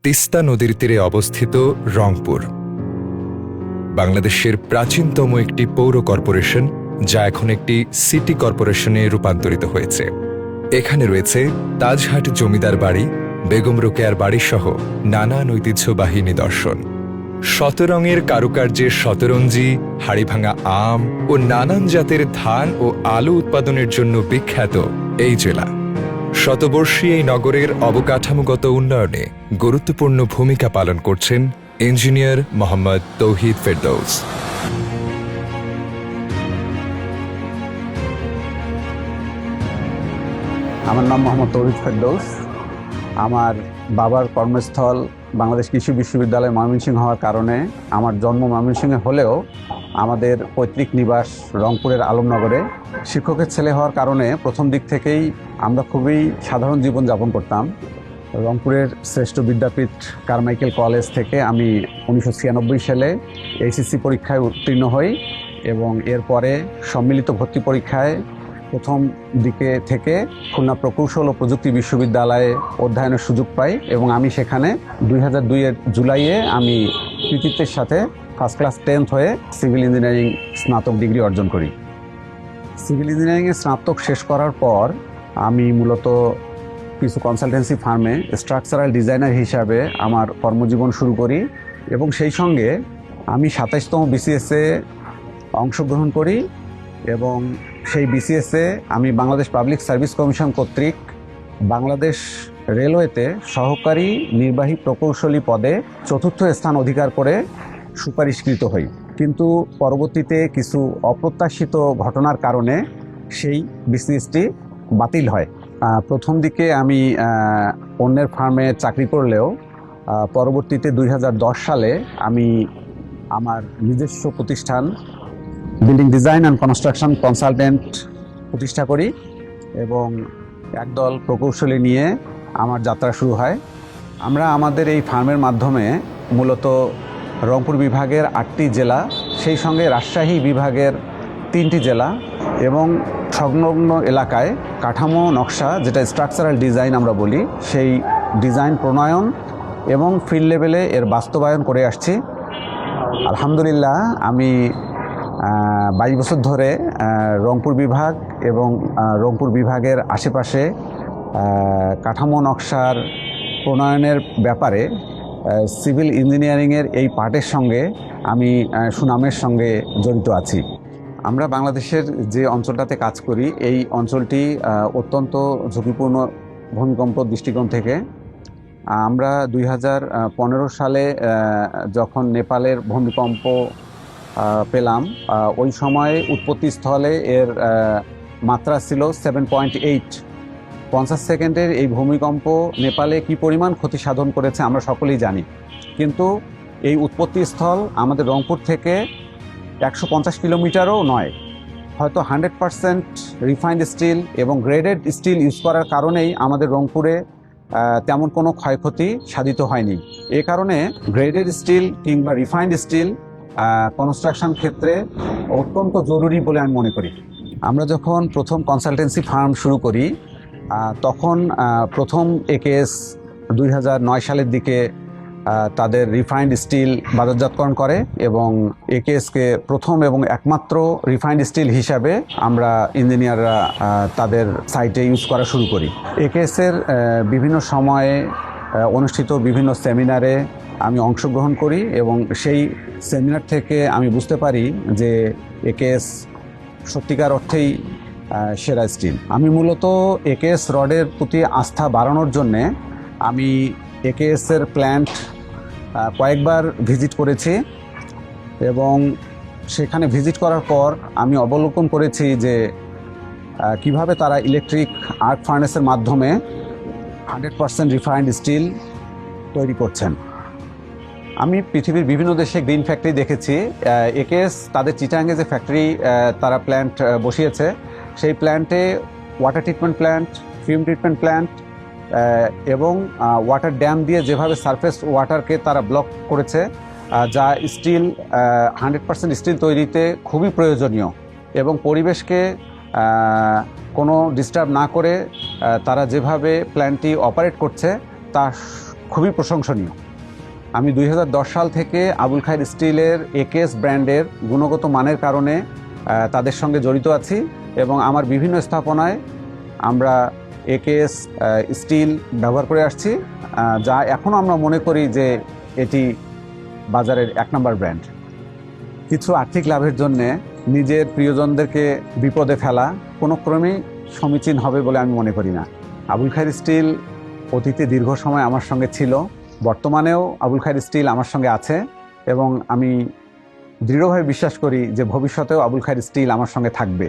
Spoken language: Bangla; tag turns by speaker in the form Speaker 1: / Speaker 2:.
Speaker 1: তিস্তা নদীর তীরে অবস্থিত রংপুর বাংলাদেশের প্রাচীনতম একটি পৌর কর্পোরেশন, যা এখন একটি সিটি কর্পোরেশনে রূপান্তরিত হয়েছে। এখানে রয়েছে তাজহাট জমিদার বাড়ি, বেগম রোকেয়ার বাড়ি সহ নানান ঐতিহ্যবাহী নিদর্শন। শতরঙের কারুকার্যের শতরঞ্জি, হাড়িভাঙা আম ও নানান জাতের ধান ও আলু উৎপাদনের জন্য বিখ্যাত এই জেলা। শতবর্ষী এই নগরের অবকাঠামোগত উন্নয়নে গুরুত্বপূর্ণ ভূমিকা পালন করছেন ইঞ্জিনিয়ার মোহাম্মদ তৌহিদ ফেরদৌস।
Speaker 2: আমার নাম মোহাম্মদ তৌহিদ ফেরদৌস। আমার বাবার কর্মস্থল বাংলাদেশ কৃষি বিশ্ববিদ্যালয় ময়মনসিংহ হওয়ার কারণে আমার জন্ম ময়মনসিংহে হলেও আমাদের পৈতৃক নিবাস রংপুরের আলমনগরে। শিক্ষকের ছেলে হওয়ার কারণে প্রথম দিক থেকেই আমরা খুবই সাধারণ জীবনযাপন করতাম। রংপুরের শ্রেষ্ঠ বিদ্যাপীঠ কারমাইকেল কলেজ থেকে আমি 1996 সালে এইচএসসি পরীক্ষায় উত্তীর্ণ হই এবং এরপরে সম্মিলিত ভর্তি পরীক্ষায় প্রথম দিকে থেকে খুলনা প্রকৌশল ও প্রযুক্তি বিশ্ববিদ্যালয়ে অধ্যয়নের সুযোগ পাই এবং আমি সেখানে 2002-এর জুলাইয়ে আমি কৃতিত্বের সাথে ফার্স্ট ক্লাস 10th হয়ে সিভিল ইঞ্জিনিয়ারিং স্নাতক ডিগ্রি অর্জন করি। সিভিল ইঞ্জিনিয়ারিংয়ে স্নাতক শেষ করার পর আমি মূলত কিছু কনসালটেন্সি ফার্মে স্ট্রাকচারাল ডিজাইনার হিসাবে আমার কর্মজীবন শুরু করি এবং সেই সঙ্গে আমি 27তম বিসিএসে অংশগ্রহণ করি এবং সেই বিসিএসে আমি বাংলাদেশ পাবলিক সার্ভিস কমিশন কর্তৃক বাংলাদেশ রেলওয়েতে সহকারী নির্বাহী প্রকৌশলী পদে 4র্থ স্থান অধিকার করে সুপারিশকৃত হই। কিন্তু পরবর্তীতে কিছু অপ্রত্যাশিত ঘটনার কারণে সেই বিসিএসটি বাতিল হয়। প্রথম দিকে আমি অন্যের ফার্মে চাকরি করলেও পরবর্তীতে 2010 সালে আমি আমার নিজস্ব প্রতিষ্ঠান building design and construction consultant প্রতিষ্ঠা করি এবং একদল প্রকৌশলী নিয়ে আমার যাত্রা শুরু হয়। আমরা আমাদের এই ফার্মের মাধ্যমে মূলত রংপুর বিভাগের 8টি জেলা, সেই সঙ্গে রাজশাহী বিভাগের 3টি জেলা এবং সংলগ্ন এলাকায় কাঠামো নকশা, যেটা স্ট্রাকচারাল ডিজাইন আমরা বলি, সেই ডিজাইন প্রণয়ন এবং ফিল্ড লেভেলে এর বাস্তবায়ন করে আসছি। আলহামদুলিল্লাহ, আমি 22 বছর ধরে রংপুর বিভাগ এবং রংপুর বিভাগের আশেপাশে কাঠামো নকশার প্রণয়নের ব্যাপারে সিভিল ইঞ্জিনিয়ারিংয়ের এই পার্টের সঙ্গে আমি সুনামের সঙ্গে জড়িত আছি। আমরা বাংলাদেশের যে অঞ্চলটাতে কাজ করি, এই অঞ্চলটি অত্যন্ত ঝুঁকিপূর্ণ ভূমিকম্প দৃষ্টিকোণ থেকে। আমরা 2015 সালে যখন নেপালের ভূমিকম্প পেলাম, ওই সময় উৎপত্তিস্থলে এর মাত্রা ছিল 7.8। 50 সেকেন্ডের এই ভূমিকম্প নেপালে কি পরিমাণ ক্ষতি সাধন করেছে আমরা সকলেই জানি। কিন্তু এই উৎপত্তিস্থল আমাদের রংপুর থেকে 150 কিলোমিটারও নয়। হয়তো 100% রিফাইন্ড স্টিল এবং গ্রেডেড স্টিল ইউজ করার কারণেই আমাদের রংপুরে তেমন কোনো ক্ষয়ক্ষতি সাধিত হয়নি। এ কারণে গ্রেডেড স্টিল কিংবা রিফাইন্ড স্টিল কনস্ট্রাকশন ক্ষেত্রে অত্যন্ত জরুরি বলে আমি মনে করি। আমরা যখন প্রথম কনসালটেন্সি ফার্ম শুরু করি তখন প্রথম একেএস 2009 সালের দিকে তাদের রিফাইন্ড স্টিল বাজারজাতকরণ করে এবং একেএসকে প্রথম এবং একমাত্র রিফাইন্ড স্টিল হিসাবে আমরা ইঞ্জিনিয়াররা তাদের সাইটে ইউজ করা শুরু করি। একেএসের বিভিন্ন সময়ে অনুষ্ঠিত বিভিন্ন সেমিনারে আমি অংশগ্রহণ করি এবং সেই সেমিনার থেকে আমি বুঝতে পারি যে একেএস সত্যিকার অর্থেই সেরা স্টিল। আমি মূলত একেএস রডের প্রতি আস্থা বাড়ানোর জন্যে আমি একেএসের প্ল্যান্ট কয়েকবার ভিজিট করেছি এবং সেখানে ভিজিট করার পর আমি অবলোকন করেছি যে কিভাবে তারা ইলেকট্রিক আর্ক ফার্নেসের মাধ্যমে 100% রিফাইন্ড স্টিল তৈরি করছেন। আমি পৃথিবীর বিভিন্ন দেশে গ্রিন ফ্যাক্টরি দেখেছি। একেএস তাদের চিটাগাংয়ে যে ফ্যাক্টরি তারা প্ল্যান্ট বসিয়েছে, সেই প্ল্যান্টে water treatment plant, film treatment plant এবং ওয়াটার ড্যাম দিয়ে যেভাবে সারফেস ওয়াটারকে তারা ব্লক করেছে, যা স্টিল 100% স্টিল তৈরিতে খুবই প্রয়োজনীয় এবং পরিবেশকে কোনো ডিস্টার্ব না করে তারা যেভাবে প্ল্যান্টটি অপারেট করছে তা খুবই প্রশংসনীয়। আমি 2010 সাল থেকে আবুল খায়ের স্টিলের একেএস ব্র্যান্ডের গুণগত মানের কারণে তাদের সঙ্গে জড়িত আছি এবং আমার বিভিন্ন স্থাপনায় আমরা একেএস স্টিল ব্যবহার করে আসছি, যা এখনও আমরা মনে করি যে এটি বাজারের 1 নম্বর ব্র্যান্ড। কিছু আর্থিক লাভের জন্যে নিজের প্রিয়জনদেরকে বিপদে ফেলা কোনো ক্রমেই সমীচীন হবে বলে আমি মনে করি না। আবুল খায়ের স্টিল অতীতে দীর্ঘ সময় আমার সঙ্গে ছিল, বর্তমানেও আবুল খায়ের স্টিল আমার সঙ্গে আছে এবং আমি দৃঢ়ভাবে বিশ্বাস করি যে ভবিষ্যতেও আবুল খায়ের স্টিল আমার সঙ্গে থাকবে।